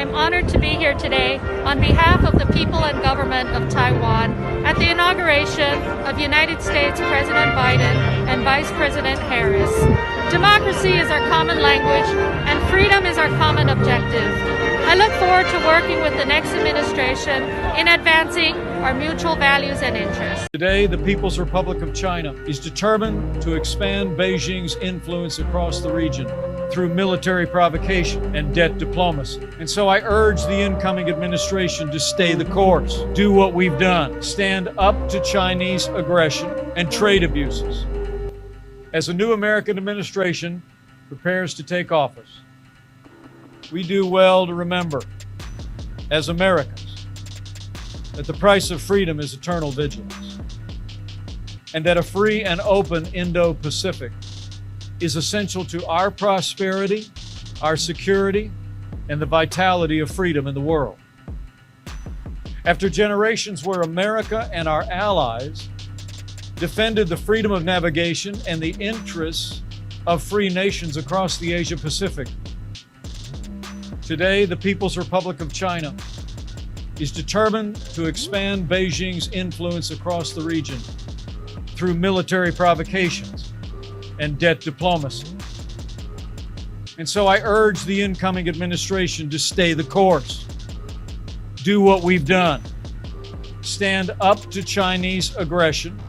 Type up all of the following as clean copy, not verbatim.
I'm honored to be here today on behalf of the people and government of Taiwan at the inauguration of United States President Biden and Vice President Harris. Democracy is our common language and freedom is our common objective. I look forward to working with the next administration in advancing our mutual values and interests. Today, the People's Republic of China is determined to expand Beijing's influence across the region through military provocation and debt diplomacy. And so I urge the incoming administration to stay the course, do what we've done, stand up to Chinese aggression and trade abuses. As a new American administration prepares to take office, we do well to remember, as Americans, that the price of freedom is eternal vigilance, and that a free and open Indo-Pacific is essential to our prosperity, our security, and the vitality of freedom in the world. After generations where America and our allies defended the freedom of navigation and the interests of free nations across the Asia-Pacific, today the People's Republic of China is determined to expand Beijing's influence across the region through military provocations and debt diplomacy. And so I urge the incoming administration to stay the course, do what we've done, stand up to Chinese aggression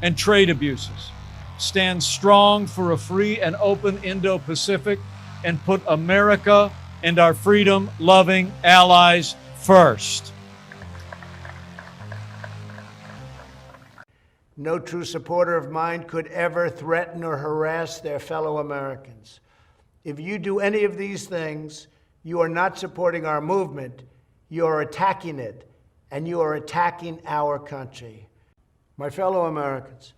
and trade abuses, stand strong for a free and open Indo-Pacific, and put America and our freedom-loving allies first. No true supporter of mine could ever threaten or harass their fellow Americans. If you do any of these things, you are not supporting our movement, you are attacking it, and you are attacking our country. My fellow Americans,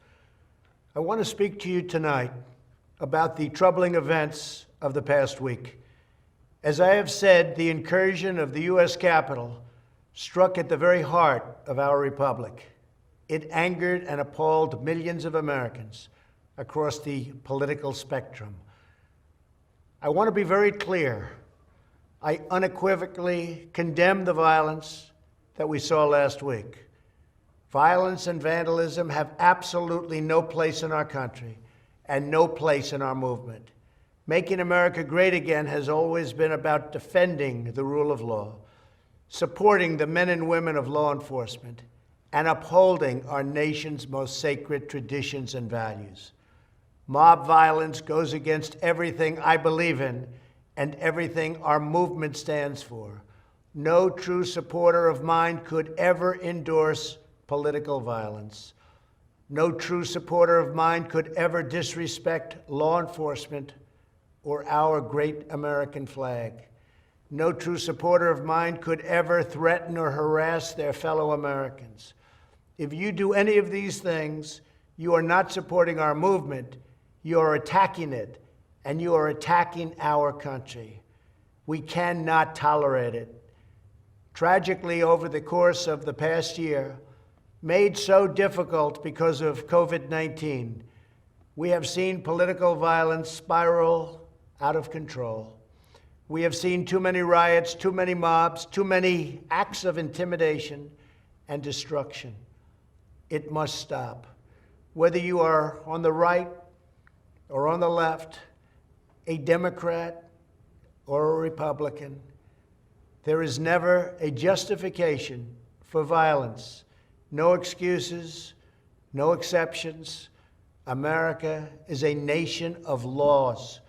I want to speak to you tonight about the troubling events of the past week. As I have said, the incursion of the U.S. Capitol struck at the very heart of our republic. It angered and appalled millions of Americans across the political spectrum. I want to be very clear. I unequivocally condemn the violence that we saw last week. Violence and vandalism have absolutely no place in our country and no place in our movement. Making America great again has always been about defending the rule of law, supporting the men and women of law enforcement, and upholding our nation's most sacred traditions and values. Mob violence goes against everything I believe in and everything our movement stands for. No true supporter of mine could ever endorse political violence. No true supporter of mine could ever disrespect law enforcement or our great American flag. No true supporter of mine could ever threaten or harass their fellow Americans. If you do any of these things, you are not supporting our movement, you are attacking it, and you are attacking our country. We cannot tolerate it. Tragically, over the course of the past year, made so difficult because of COVID-19, we have seen political violence spiral out of control. We have seen too many riots, too many mobs, too many acts of intimidation and destruction. It must stop. Whether you are on the right or on the left, a Democrat or a Republican, there is never a justification for violence. No excuses, no exceptions. America is a nation of laws.